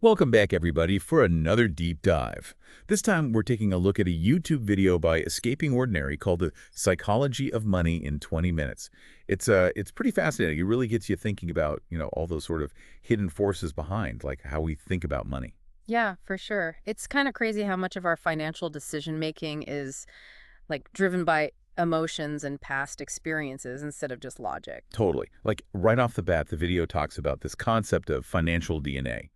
Welcome back, everybody, for another deep dive. This time, we're taking a look at a YouTube video by Escaping Ordinary called The Psychology of Money in 20 Minutes. It's pretty fascinating. It really gets you thinking about, all those sort of hidden forces behind, like how we think about money. Yeah, for sure. It's kind of crazy how much of our financial decision making is driven by emotions and past experiences instead of just logic. Totally. Like, right off the bat, the video talks about this concept of financial DNA.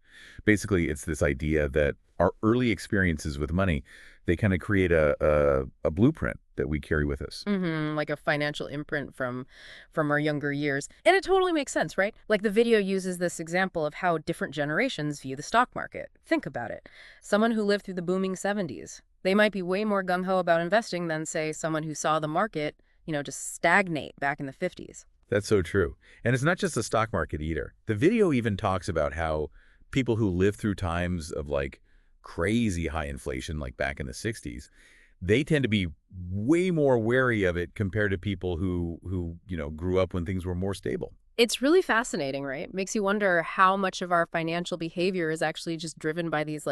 Basically, it's this idea that our early experiences with money, they kind of create a blueprint that we carry with us. Like a financial imprint from our younger years. And it totally makes sense, right? Like the video uses this example of how different generations view the stock market. Think about it. Someone who lived through the booming 70s, they might be way more gung-ho about investing than, say, someone who saw the market, just stagnate back in the 50s. That's so true. And it's not just the stock market either. The video even talks about how people who live through times of like crazy high inflation, like back in the 60s, they tend to be way more wary of it compared to people who grew up when things were more stable. It's really fascinating, right? Makes you wonder how much of our financial behavior is actually just driven by these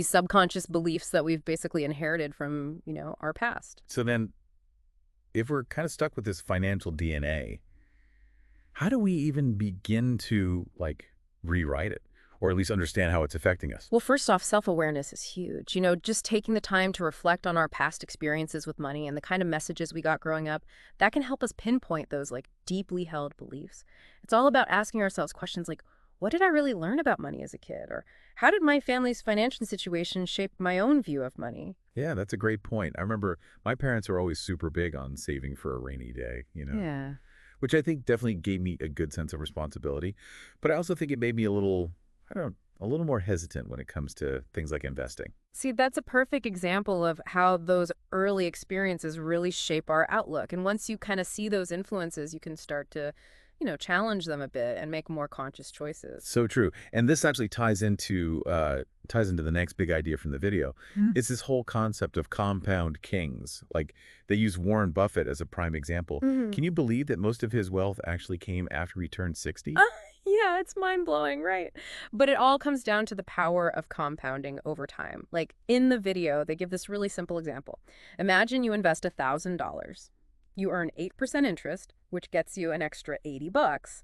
subconscious beliefs that we've basically inherited from, our past. So then if we're kind of stuck with this financial DNA, how do we even begin to like rewrite it or at least understand how it's affecting us? Well, first off, self-awareness is huge. Just taking the time to reflect on our past experiences with money and the kind of messages we got growing up, that can help us pinpoint those deeply held beliefs. It's all about asking ourselves questions like, what did I really learn about money as a kid? Or how did my family's financial situation shape my own view of money? Yeah, that's a great point. I remember my parents were always super big on saving for a rainy day, Yeah. which I think definitely gave me a good sense of responsibility. But I also think it made me a little, I don't know, a little more hesitant when it comes to things like investing. See, that's a perfect example of how those early experiences really shape our outlook. And once you kind of see those influences, you can start to, challenge them a bit and make more conscious choices. So true. And this actually ties into the next big idea from the video. It's this whole concept of compound kings. Like they use Warren Buffett as a prime example. Hmm. Can you believe that most of his wealth actually came after he turned 60? Yeah, it's mind-blowing, right? But it all comes down to the power of compounding over time. Like in the video, they give this really simple example. Imagine you invest $1,000. You earn 8% interest, which gets you an extra 80 bucks.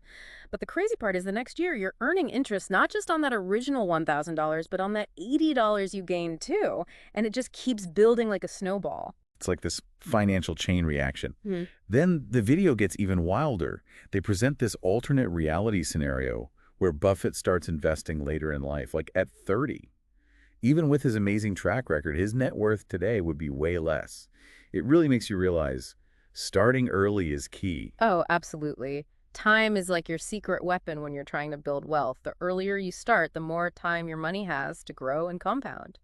But the crazy part is the next year you're earning interest not just on that original $1,000, but on that $80 you gained too. And it just keeps building like a snowball. It's like this financial chain reaction. Hmm. Then the video gets even wilder. They present this alternate reality scenario where Buffett starts investing later in life, like at 30. Even with his amazing track record, his net worth today would be way less. It really makes you realize starting early is key. Oh, absolutely. Time is like your secret weapon when you're trying to build wealth. The earlier you start, the more time your money has to grow and compound.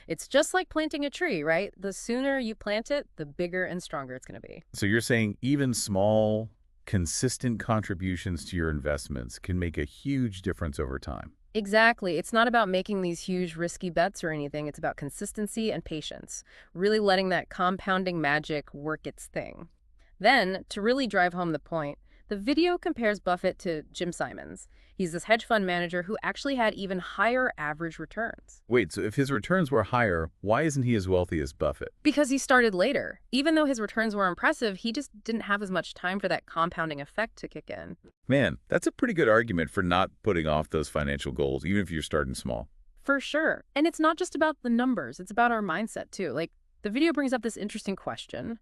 It's just like planting a tree, right? The sooner you plant it, the bigger and stronger it's going to be. So you're saying even small, consistent contributions to your investments can make a huge difference over time. Exactly. It's not about making these huge risky bets or anything. It's about consistency and patience, really letting that compounding magic work its thing. Then, to really drive home the point, the video compares Buffett to Jim Simons. He's this hedge fund manager who actually had even higher average returns. Wait, so if his returns were higher, why isn't he as wealthy as Buffett? Because he started later. Even though his returns were impressive, he just didn't have as much time for that compounding effect to kick in. Man, that's a pretty good argument for not putting off those financial goals, even if you're starting small. For sure. And it's not just about the numbers, it's about our mindset too. The video brings up this interesting question.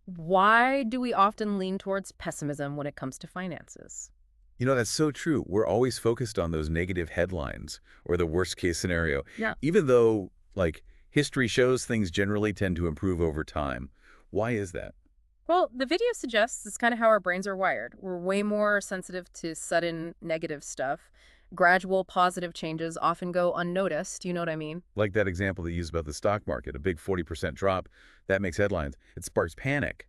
Why do we often lean towards pessimism when it comes to finances? That's so true. We're always focused on those negative headlines or the worst case scenario, Yeah. even though, like, history shows things generally tend to improve over time. Why is that? Well, the video suggests it's kind of how our brains are wired. We're way more sensitive to sudden negative stuff. Gradual positive changes often go unnoticed. You know what I mean? Like that example they used about the stock market, a big 40% drop, that makes headlines. It sparks panic.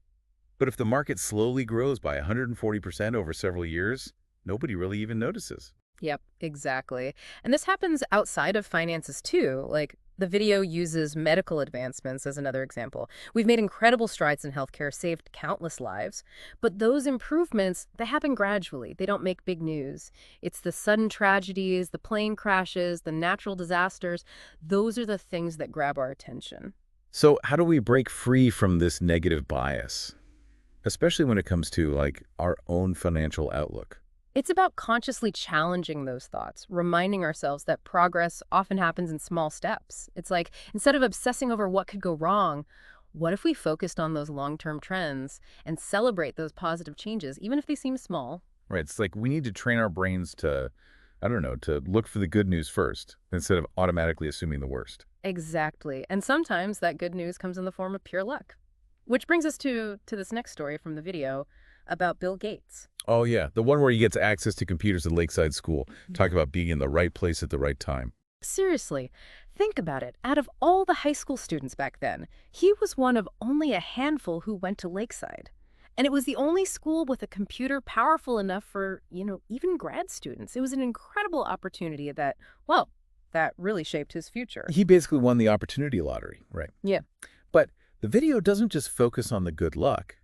But if the market slowly grows by 140% over several years, nobody really even notices. Yep, exactly. And this happens outside of finances too. Like The video uses medical advancements as another example. We've made incredible strides in healthcare, saved countless lives, but those improvements, they happen gradually. They don't make big news. It's the sudden tragedies, the plane crashes, the natural disasters. Those are the things that grab our attention. So how do we break free from this negative bias, especially when it comes to, like, our own financial outlook? It's about consciously challenging those thoughts, reminding ourselves that progress often happens in small steps. It's like, instead of obsessing over what could go wrong, what if we focused on those long-term trends and celebrate those positive changes, even if they seem small? Right. It's like we need to train our brains to, I don't know, to look for the good news first instead of automatically assuming the worst. Exactly. And sometimes that good news comes in the form of pure luck. Which brings us to this next story from the video about Bill Gates. Oh, yeah. The one where he gets access to computers at Lakeside School. Talk about being in the right place at the right time. Seriously, think about it. Out of all the high school students back then, he was one of only a handful who went to Lakeside. And it was the only school with a computer powerful enough for, even grad students. It was an incredible opportunity that, well, that really shaped his future. He basically won the opportunity lottery, right? Yeah. But the video doesn't just focus on the good luck.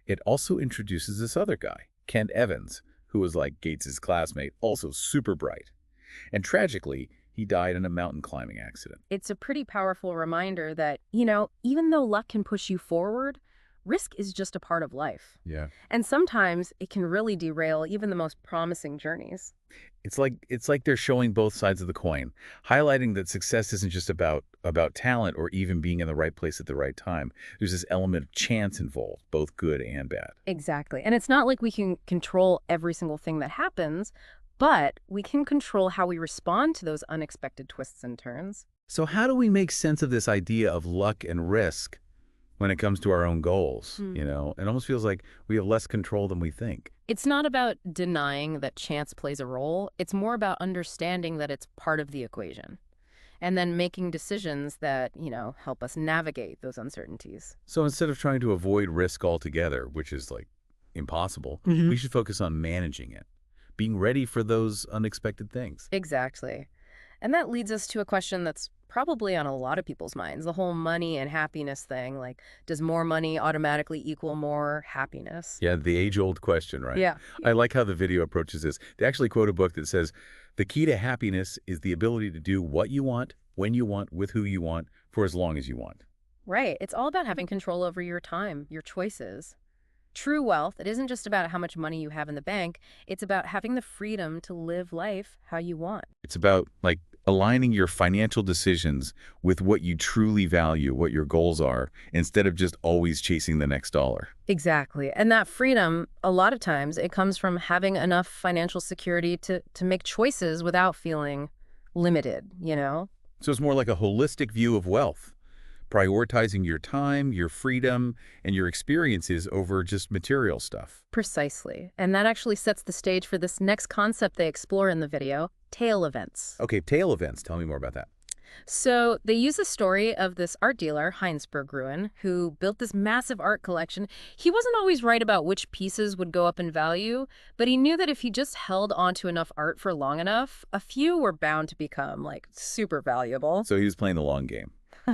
It also introduces this other guy, Kent Evans, who was like Gates's classmate, also super bright. And tragically, he died in a mountain climbing accident. It's a pretty powerful reminder that, even though luck can push you forward, risk is just a part of life. Yeah. And sometimes it can really derail even the most promising journeys. It's like they're showing both sides of the coin, highlighting that success isn't just about talent or even being in the right place at the right time. There's this element of chance involved, both good and bad. Exactly. And it's not like we can control every single thing that happens, but we can control how we respond to those unexpected twists and turns. So how do we make sense of this idea of luck and risk when it comes to our own goals? It almost feels like we have less control than we think. It's not about denying that chance plays a role. It's more about understanding that it's part of the equation and then making decisions that, help us navigate those uncertainties. So instead of trying to avoid risk altogether, which is like impossible, we should focus on managing it, being ready for those unexpected things. Exactly. And that leads us to a question that's probably on a lot of people's minds, the whole money and happiness thing. Like, does more money automatically equal more happiness? Yeah, the age-old question, right? Yeah. I like how the video approaches this. They actually quote a book that says, the key to happiness is the ability to do what you want, when you want, with who you want, for as long as you want. Right. It's all about having control over your time, your choices. True wealth, it isn't just about how much money you have in the bank. It's about having the freedom to live life how you want. It's about, like, aligning your financial decisions with what you truly value, what your goals are, instead of just always chasing the next dollar. Exactly. And that freedom, a lot of times, it comes from having enough financial security to make choices without feeling limited. So it's more like a holistic view of wealth, prioritizing your time, your freedom, and your experiences over just material stuff. Precisely. And that actually sets the stage for this next concept they explore in the video, tail events. Okay, tail events. Tell me more about that. So they use a story of this art dealer, Heinz Berggruen, who built this massive art collection. He wasn't always right about which pieces would go up in value, but he knew that if he just held onto enough art for long enough, a few were bound to become, like, super valuable. So he was playing the long game,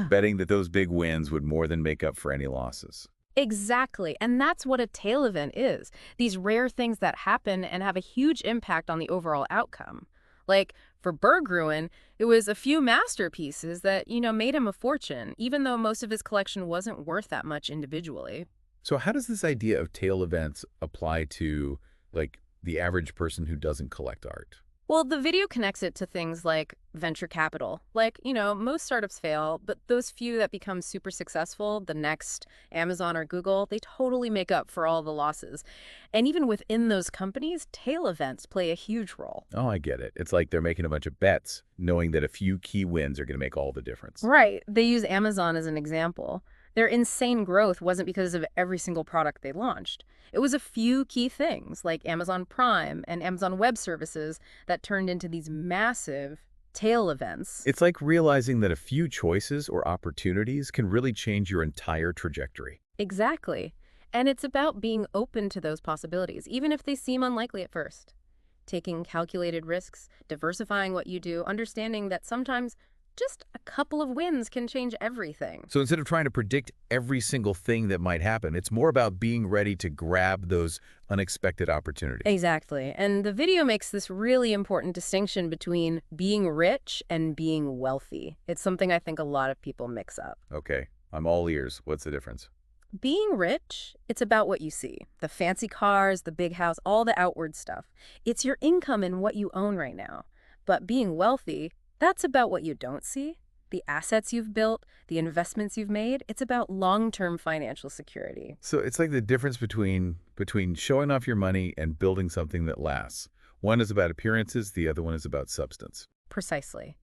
betting that those big wins would more than make up for any losses. Exactly. And that's what a tail event is. These rare things that happen and have a huge impact on the overall outcome. Like, for Berggruen, it was a few masterpieces that, made him a fortune, even though most of his collection wasn't worth that much individually. So how does this idea of tail events apply to, like, the average person who doesn't collect art? Well, the video connects it to things like venture capital. Like, most startups fail, but those few that become super successful, the next Amazon or Google, they totally make up for all the losses. And even within those companies, tail events play a huge role. Oh, I get it. It's like they're making a bunch of bets, knowing that a few key wins are going to make all the difference. Right. They use Amazon as an example. Their insane growth wasn't because of every single product they launched. It was a few key things like Amazon Prime and Amazon Web Services that turned into these massive tail events. It's like realizing that a few choices or opportunities can really change your entire trajectory. Exactly. And it's about being open to those possibilities, even if they seem unlikely at first. Taking calculated risks, diversifying what you do, understanding that sometimes Just a couple of wins can change everything. So instead of trying to predict every single thing that might happen, it's more about being ready to grab those unexpected opportunities. Exactly. And the video makes this really important distinction between being rich and being wealthy. It's something I think a lot of people mix up. Okay, I'm all ears. What's the difference? Being rich, it's about what you see. The fancy cars, the big house, all the outward stuff. It's your income and what you own right now. But being wealthy, that's about what you don't see. The assets you've built, the investments you've made. It's about long-term financial security. So it's like the difference between showing off your money and building something that lasts. One is about appearances, the other one is about substance. Precisely.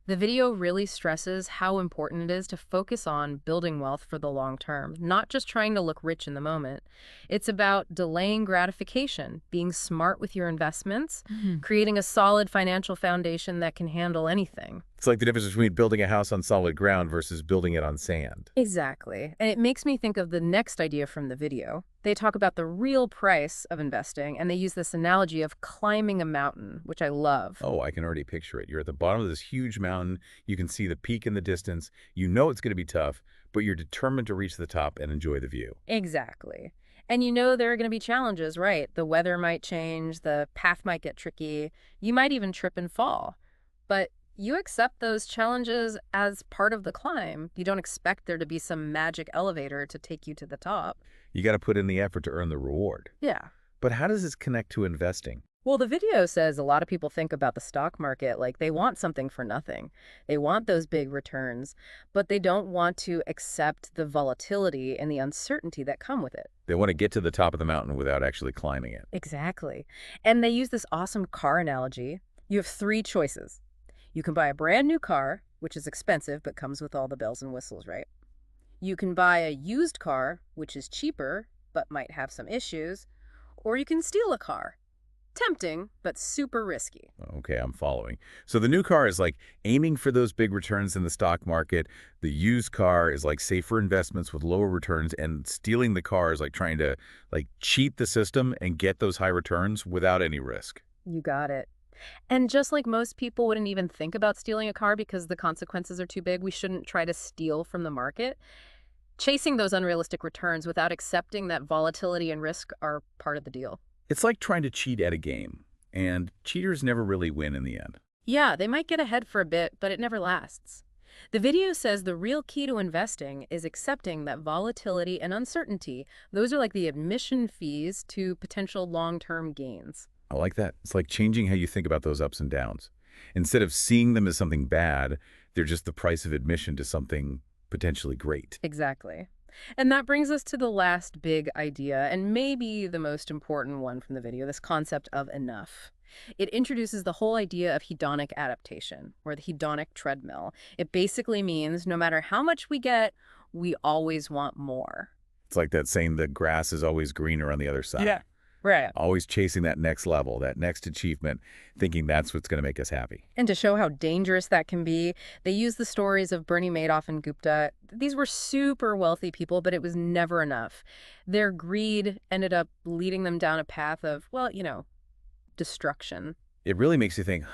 The video really stresses how important it is to focus on building wealth for the long term, not just trying to look rich in the moment. It's about delaying gratification, being smart with your investments, creating a solid financial foundation that can handle anything. It's like the difference between building a house on solid ground versus building it on sand. Exactly. And it makes me think of the next idea from the video. They talk about the real price of investing, and they use this analogy of climbing a mountain, which I love. Oh, I can already picture it. You're at the bottom of this huge mountain. You can see the peak in the distance. You know it's going to be tough, but you're determined to reach the top and enjoy the view. Exactly. And you know there are going to be challenges, right? The weather might change, the path might get tricky, you might even trip and fall. But you accept those challenges as part of the climb. You don't expect there to be some magic elevator to take you to the top. You got to put in the effort to earn the reward. Yeah. But how does this connect to investing? Well, the video says a lot of people think about the stock market like they want something for nothing. They want those big returns, but they don't want to accept the volatility and the uncertainty that come with it. They want to get to the top of the mountain without actually climbing it. Exactly. And they use this awesome car analogy. You have three choices. You can buy a brand new car, which is expensive but comes with all the bells and whistles, right? You can buy a used car, which is cheaper but might have some issues. Or you can steal a car. Tempting, but super risky. Okay, I'm following. So the new car is like aiming for those big returns in the stock market. The used car is like safer investments with lower returns, and stealing the car is like trying to cheat the system and get those high returns without any risk. You got it. And just like most people wouldn't even think about stealing a car because the consequences are too big, we shouldn't try to steal from the market. Chasing those unrealistic returns without accepting that volatility and risk are part of the deal. It's like trying to cheat at a game, and cheaters never really win in the end. Yeah, they might get ahead for a bit, but it never lasts. The video says the real key to investing is accepting that volatility and uncertainty, those are like the admission fees to potential long-term gains. I like that. It's like changing how you think about those ups and downs. Instead of seeing them as something bad, they're just the price of admission to something potentially great. Exactly. And that brings us to the last big idea, and maybe the most important one from the video, this concept of enough. It introduces the whole idea of hedonic adaptation, or the hedonic treadmill. It basically means no matter how much we get, we always want more. It's like that saying, the grass is always greener on the other side. Yeah, right. Always chasing that next level, that next achievement, thinking that's what's going to make us happy. And to show how dangerous that can be, they use the stories of Bernie Madoff and Gupta. These were super wealthy people, but it was never enough. Their greed ended up leading them down a path of, well, destruction. It really makes you think,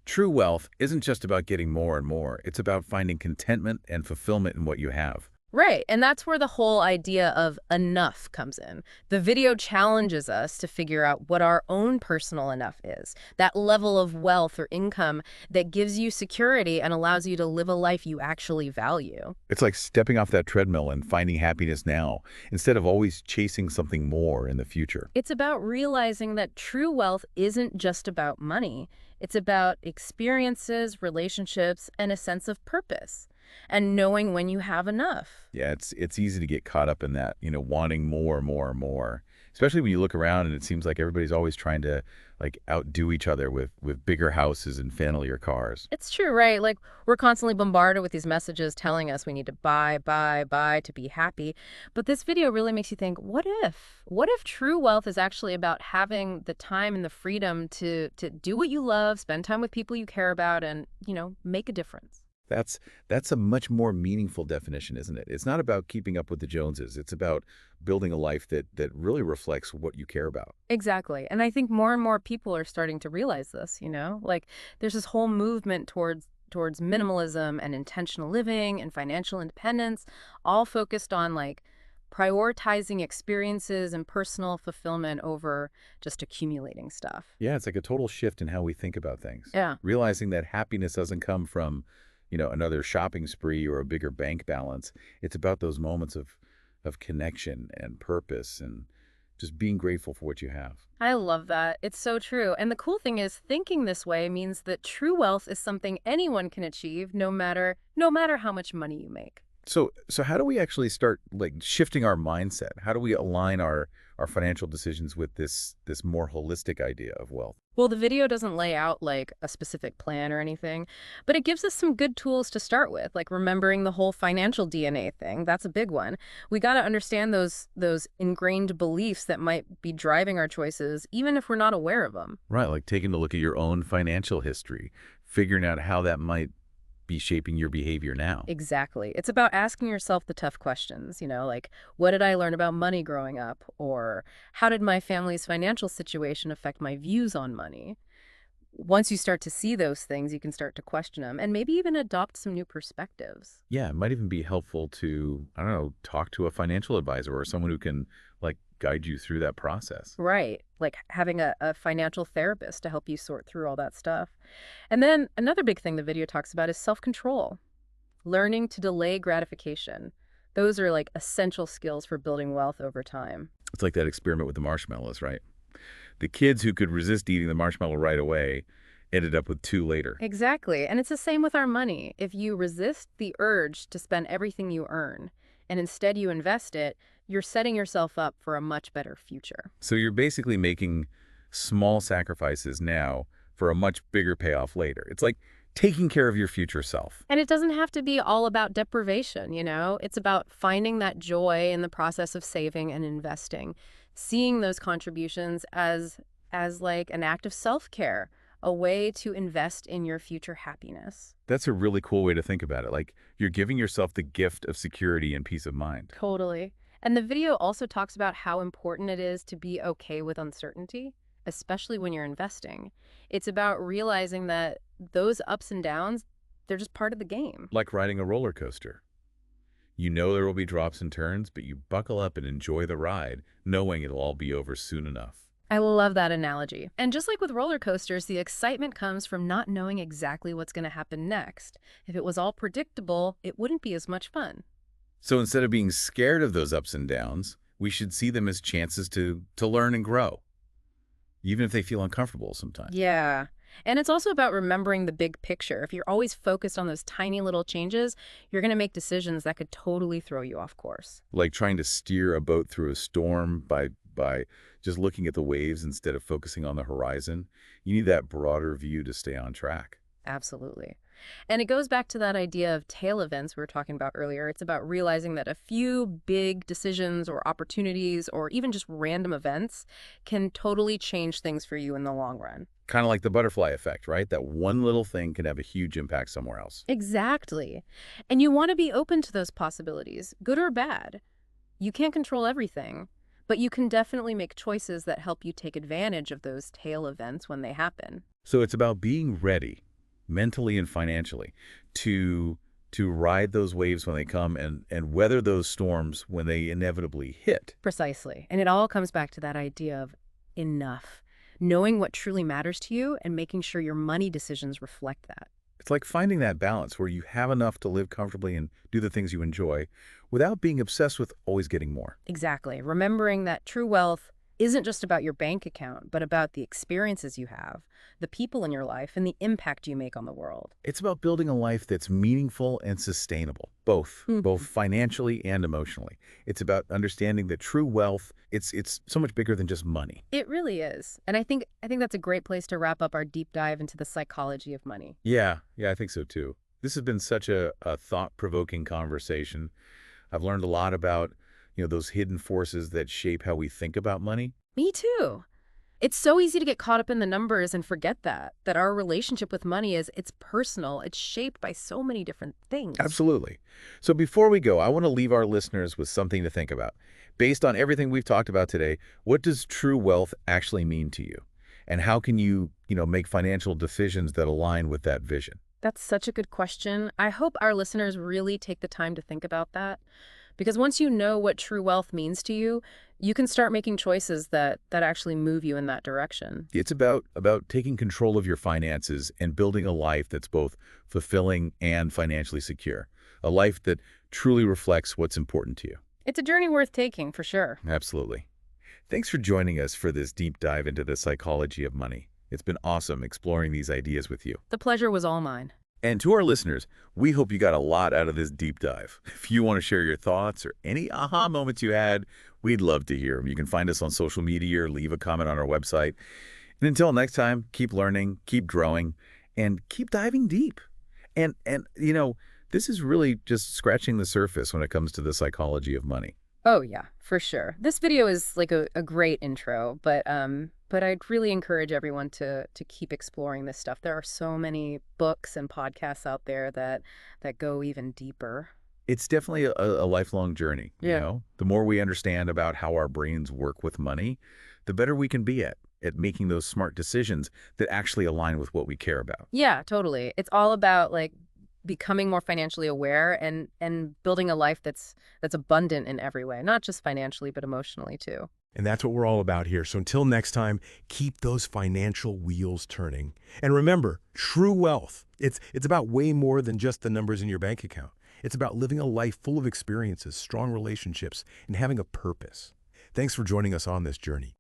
true wealth isn't just about getting more and more. It's about finding contentment and fulfillment in what you have. Right, and that's where the whole idea of enough comes in. The video challenges us to figure out what our own personal enough is, that level of wealth or income that gives you security and allows you to live a life you actually value. It's like stepping off that treadmill and finding happiness now, instead of always chasing something more in the future. It's about realizing that true wealth isn't just about money. It's about experiences, relationships, and a sense of purpose. And knowing when you have enough. Yeah, it's easy to get caught up in that, wanting more, more, more. Especially when you look around and it seems like everybody's always trying to outdo each other with bigger houses and fancier cars. It's true, right? Like we're constantly bombarded with these messages telling us we need to buy to be happy. But this video really makes you think, what if? What if true wealth is actually about having the time and the freedom to do what you love, spend time with people you care about, and, make a difference? That's a much more meaningful definition, isn't it? It's not about keeping up with the Joneses. It's about building a life that really reflects what you care about. Exactly. And I think more and more people are starting to realize this, Like there's this whole movement towards towards minimalism and intentional living and financial independence, all focused on like prioritizing experiences and personal fulfillment over just accumulating stuff. Yeah, it's like a total shift in how we think about things. Yeah. Realizing that happiness doesn't come from, another shopping spree or a bigger bank balance. It's about those moments of connection and purpose and just being grateful for what you have. I love that. It's so true. And the cool thing is thinking this way means that true wealth is something anyone can achieve no matter how much money you make. So how do we actually start like shifting our mindset? How do we align our financial decisions with this more holistic idea of wealth? Well, the video doesn't lay out like a specific plan or anything, but it gives us some good tools to start with, like remembering the whole financial DNA thing. That's a big one. We got to understand those ingrained beliefs that might be driving our choices, even if we're not aware of them. Right, like taking a look at your own financial history, figuring out how that might be shaping your behavior now. Exactly. It's about asking yourself the tough questions, like what did I learn about money growing up? Or how did my family's financial situation affect my views on money? Once you start to see those things, you can start to question them and maybe even adopt some new perspectives. Yeah, it might even be helpful to, I don't know, talk to a financial advisor or someone who can like guide you through that process. Right. Like having a financial therapist to help you sort through all that stuff. And then another big thing the video talks about is self-control, learning to delay gratification. Those are like essential skills for building wealth over time. It's like that experiment with the marshmallows, right? The kids who could resist eating the marshmallow right away ended up with two later. Exactly. And it's the same with our money. If you resist the urge to spend everything you earn and instead you invest it, you're setting yourself up for a much better future. So you're basically making small sacrifices now for a much bigger payoff later. It's like taking care of your future self. And it doesn't have to be all about deprivation. It's about finding that joy in the process of saving and investing, seeing those contributions as like an act of self-care, a way to invest in your future happiness. That's a really cool way to think about it. Like you're giving yourself the gift of security and peace of mind. Totally. And the video also talks about how important it is to be okay with uncertainty, especially when you're investing. It's about realizing that those ups and downs, they're just part of the game. Like riding a roller coaster. You know there will be drops and turns, but you buckle up and enjoy the ride, knowing it'll all be over soon enough. I love that analogy. And just like with roller coasters, the excitement comes from not knowing exactly what's going to happen next. If it was all predictable, it wouldn't be as much fun. So instead of being scared of those ups and downs, we should see them as chances to learn and grow, even if they feel uncomfortable sometimes. Yeah. And it's also about remembering the big picture. If you're always focused on those tiny little changes, you're going to make decisions that could totally throw you off course. Like trying to steer a boat through a storm by just looking at the waves instead of focusing on the horizon. You need that broader view to stay on track. Absolutely. And it goes back to that idea of tail events we were talking about earlier. It's about realizing that a few big decisions or opportunities or even just random events can totally change things for you in the long run. Kind of like the butterfly effect, right? That one little thing can have a huge impact somewhere else. Exactly. And you want to be open to those possibilities, good or bad. You can't control everything, but you can definitely make choices that help you take advantage of those tail events when they happen. So it's about being ready, mentally and financially, to ride those waves when they come and weather those storms when they inevitably hit. Precisely. And it all comes back to that idea of enough. Knowing what truly matters to you and making sure your money decisions reflect that. It's like finding that balance where you have enough to live comfortably and do the things you enjoy without being obsessed with always getting more. Exactly. Remembering that true wealth isn't just about your bank account, but about the experiences you have, the people in your life, and the impact you make on the world. It's about building a life that's meaningful and sustainable, both financially and emotionally. It's about understanding that true wealth, it's so much bigger than just money. It really is. And I think that's a great place to wrap up our deep dive into the psychology of money. Yeah, I think so too. This has been such a thought-provoking conversation. I've learned a lot about, those hidden forces that shape how we think about money. Me too. It's so easy to get caught up in the numbers and forget that our relationship with money it's personal. It's shaped by so many different things. Absolutely. So before we go, I want to leave our listeners with something to think about. Based on everything we've talked about today, what does true wealth actually mean to you? And how can you, make financial decisions that align with that vision? That's such a good question. I hope our listeners really take the time to think about that. Because once you know what true wealth means to you, you can start making choices that actually move you in that direction. It's about taking control of your finances and building a life that's both fulfilling and financially secure. A life that truly reflects what's important to you. It's a journey worth taking, for sure. Absolutely. Thanks for joining us for this deep dive into the psychology of money. It's been awesome exploring these ideas with you. The pleasure was all mine. And to our listeners, we hope you got a lot out of this deep dive. If you want to share your thoughts or any aha moments you had, we'd love to hear them. You can find us on social media or leave a comment on our website. And until next time, keep learning, keep growing, and keep diving deep. And this is really just scratching the surface when it comes to the psychology of money. Oh, yeah, for sure. This video is like a great intro, but I'd really encourage everyone to keep exploring this stuff. There are so many books and podcasts out there that go even deeper. It's definitely a lifelong journey, you Yeah. know? The more we understand about how our brains work with money, the better we can be at making those smart decisions that actually align with what we care about. Yeah, totally. It's all about like becoming more financially aware and building a life that's abundant in every way, not just financially, but emotionally too. And that's what we're all about here. So until next time, keep those financial wheels turning. And remember, true wealth, it's about way more than just the numbers in your bank account. It's about living a life full of experiences, strong relationships, and having a purpose. Thanks for joining us on this journey.